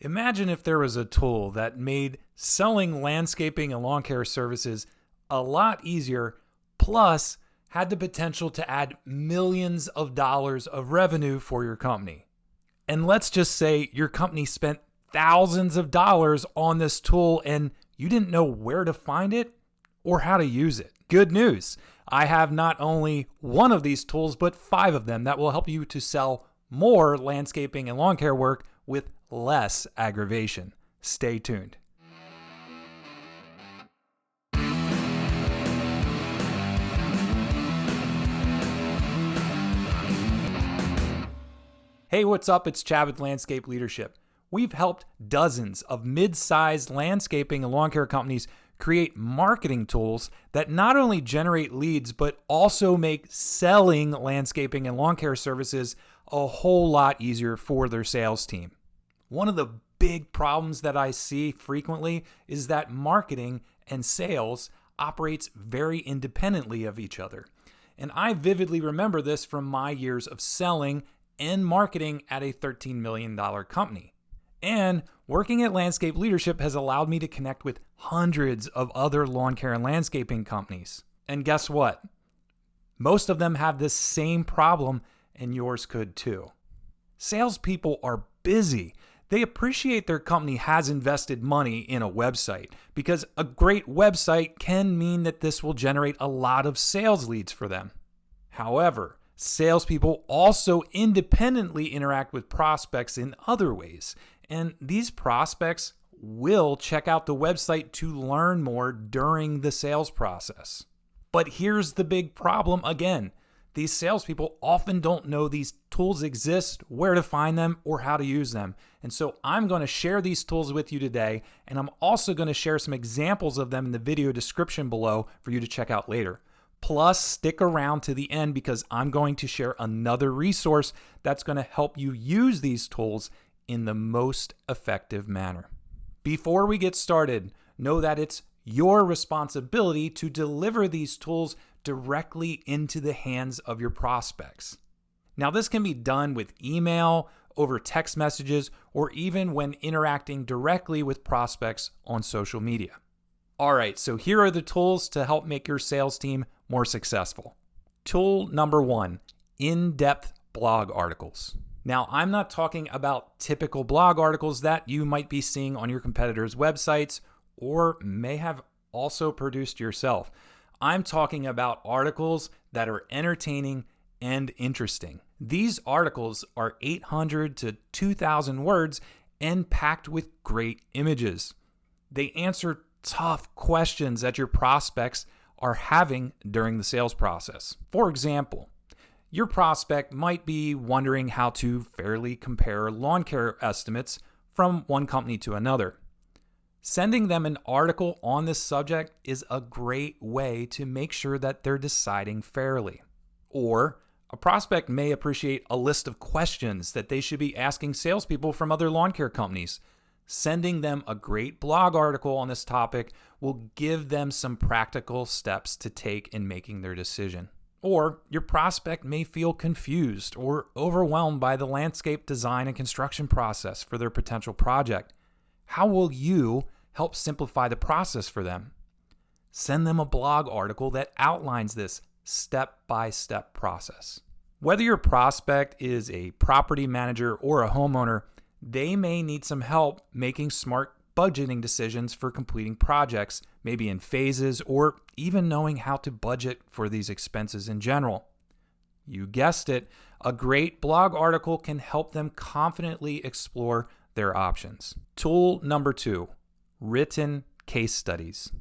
Imagine if there was a tool that made selling landscaping and lawn care services a lot easier, plus had the potential to add millions of dollars of revenue for your company. And let's just say your company spent thousands of dollars on this tool and you didn't know where to find it or how to use it. Good news. I have not only one of these tools, but 5 of them that will help you to sell more landscaping and lawn care work with less aggravation. Stay tuned. Hey, what's up? It's Chad with Landscape Leadership. We've helped dozens of mid-sized landscaping and lawn care companies create marketing tools that not only generate leads, but also make selling landscaping and lawn care services a whole lot easier for their sales team. One of the big problems that I see frequently is that marketing and sales operates very independently of each other. And I vividly remember this from my years of selling and marketing at a $13 million company. And working at Landscape Leadership has allowed me to connect with hundreds of other lawn care and landscaping companies. And guess what? Most of them have this same problem, and yours could too. Salespeople are busy. They appreciate their company has invested money in a website because a great website can mean that this will generate a lot of sales leads for them. However, salespeople also independently interact with prospects in other ways, and these prospects will check out the website to learn more during the sales process. But here's the big problem again. These salespeople often don't know these tools exist, where to find them, or how to use them. And so I'm going to share these tools with you today, and I'm also going to share some examples of them in the video description below for you to check out later. Plus, stick around to the end because I'm going to share another resource that's going to help you use these tools in the most effective manner. Before we get started, know that it's your responsibility to deliver these tools directly into the hands of your prospects. Now, this can be done with email, over text messages, or even when interacting directly with prospects on social media. All right, so here are the tools to help make your sales team more successful. Tool number 1, in-depth blog articles. Now, I'm not talking about typical blog articles that you might be seeing on your competitors' websites or may have also produced yourself. I'm talking about articles that are entertaining and interesting. These articles are 800 to 2,000 words and packed with great images. They answer tough questions that your prospects are having during the sales process. For example, your prospect might be wondering how to fairly compare lawn care estimates from one company to another. Sending them an article on this subject is a great way to make sure that they're deciding fairly. Or a prospect may appreciate a list of questions that they should be asking salespeople from other lawn care companies. Sending them a great blog article on this topic will give them some practical steps to take in making their decision. Or your prospect may feel confused or overwhelmed by the landscape design and construction process for their potential project. How will you help simplify the process for them? Send them a blog article that outlines this step-by-step process. Whether your prospect is a property manager or a homeowner, they may need some help making smart budgeting decisions for completing projects, maybe in phases, or even knowing how to budget for these expenses in general. You guessed it, a great blog article can help them confidently explore their options. Tool number 2, written case studies.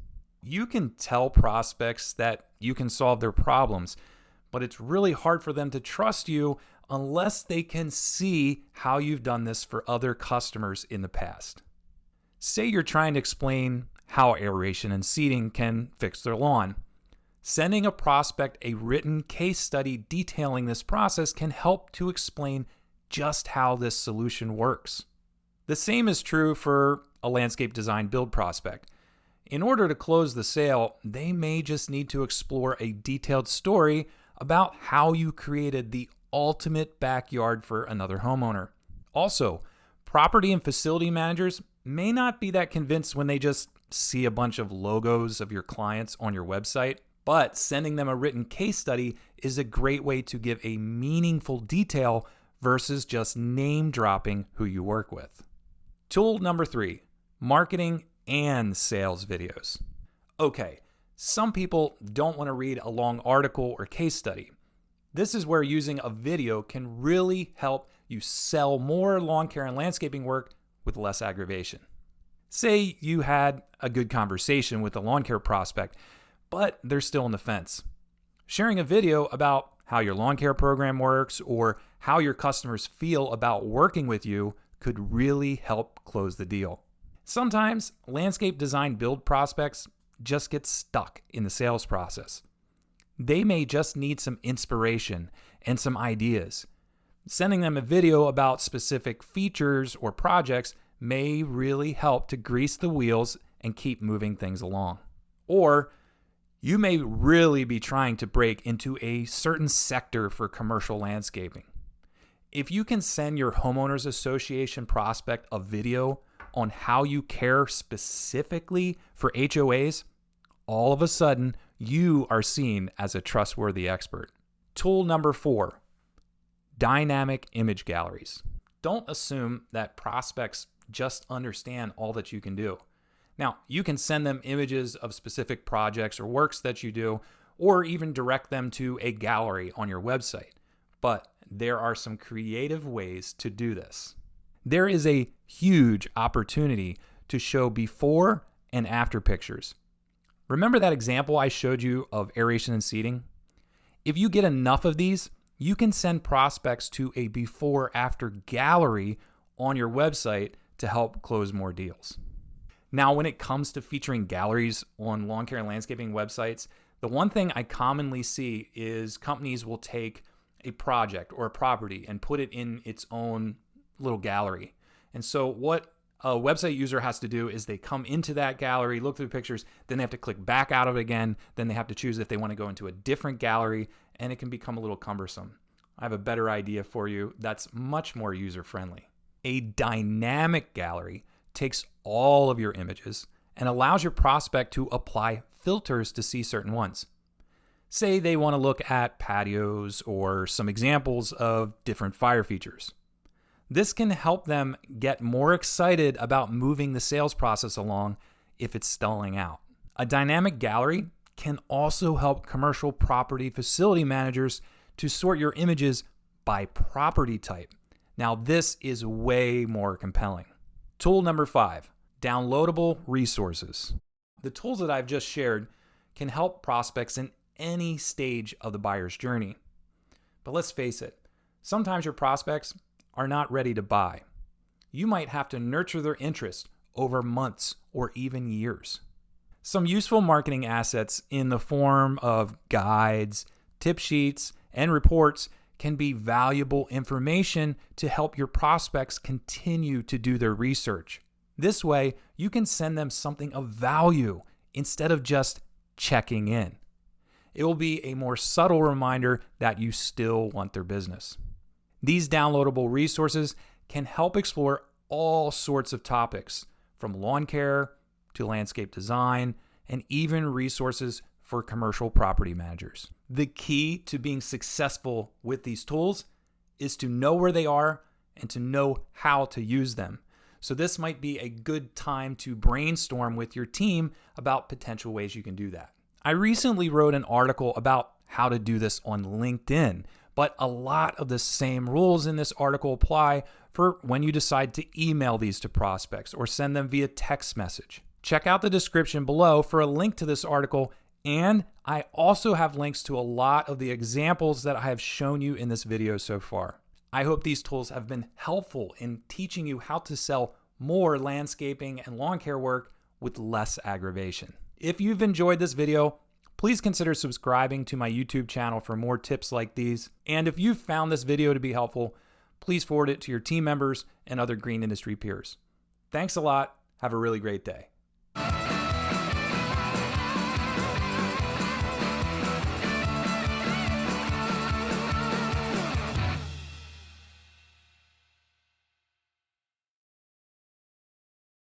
You can tell prospects that you can solve their problems, but it's really hard for them to trust you unless they can see how you've done this for other customers in the past. Say you're trying to explain how aeration and seeding can fix their lawn. Sending a prospect a written case study detailing this process can help to explain just how this solution works. The same is true for a landscape design build prospect. In order to close the sale, they may just need to explore a detailed story about how you created the ultimate backyard for another homeowner. Also, Property and facility managers may not be that convinced when they just see a bunch of logos of your clients on your website, but sending them a written case study is a great way to give a meaningful detail versus just name dropping who you work with. Tool number 3, marketing and sales videos. Okay, some people don't want to read a long article or case study. This is where using a video can really help you sell more lawn care and landscaping work with less aggravation. Say you had a good conversation with a lawn care prospect, but they're still on the fence. Sharing a video about how your lawn care program works or how your customers feel about working with you could really help close the deal. Sometimes landscape design build prospects just get stuck in the sales process. They may just need some inspiration and some ideas. Sending them a video about specific features or projects may really help to grease the wheels and keep moving things along. Or you may really be trying to break into a certain sector for commercial landscaping. If you can send your homeowners association prospect a video on how you care specifically for HOAs, all of a sudden you are seen as a trustworthy expert. Tool number 4, dynamic image galleries. Don't assume that prospects just understand all that you can do. Now, you can send them images of specific projects or works that you do, or even direct them to a gallery on your website. But there are some creative ways to do this. There is a huge opportunity to show before and after pictures. Remember that example I showed you of aeration and seeding? If you get enough of these, you can send prospects to a before-after gallery on your website to help close more deals. Now, when it comes to featuring galleries on lawn care and landscaping websites, the one thing I commonly see is companies will take a project or a property and put it in its own little gallery. And so what a website user has to do is they come into that gallery, look through pictures, then they have to click back out of it again, then they have to choose if they want to go into a different gallery, and it can become a little cumbersome. I have a better idea for you that's much more user-friendly. A dynamic gallery takes all of your images and allows your prospect to apply filters to see certain ones. Say they want to look at patios or some examples of different fire features. This can help them get more excited about moving the sales process along if it's stalling out. A dynamic gallery can also help commercial property facility managers to sort your images by property type. Now, this is way more compelling. Tool number 5, downloadable resources. The tools that I've just shared can help prospects in any stage of the buyer's journey. But let's face it, sometimes your prospects are not ready to buy. You might have to nurture their interest over months or even years. Some useful marketing assets in the form of guides, tip sheets, and reports can be valuable information to help your prospects continue to do their research. This way, you can send them something of value instead of just checking in. It will be a more subtle reminder that you still want their business. These downloadable resources can help explore all sorts of topics, from lawn care to landscape design, and even resources for commercial property managers. The key to being successful with these tools is to know where they are and to know how to use them. So this might be a good time to brainstorm with your team about potential ways you can do that. I recently wrote an article about how to do this on LinkedIn, but a lot of the same rules in this article apply for when you decide to email these to prospects or send them via text message. Check out the description below for a link to this article, and I also have links to a lot of the examples that I have shown you in this video so far. I hope these tools have been helpful in teaching you how to sell more landscaping and lawn care work with less aggravation. If you've enjoyed this video, please consider subscribing to my YouTube channel for more tips like these. And if you've found this video to be helpful, please forward it to your team members and other green industry peers. Thanks a lot. Have a really great day.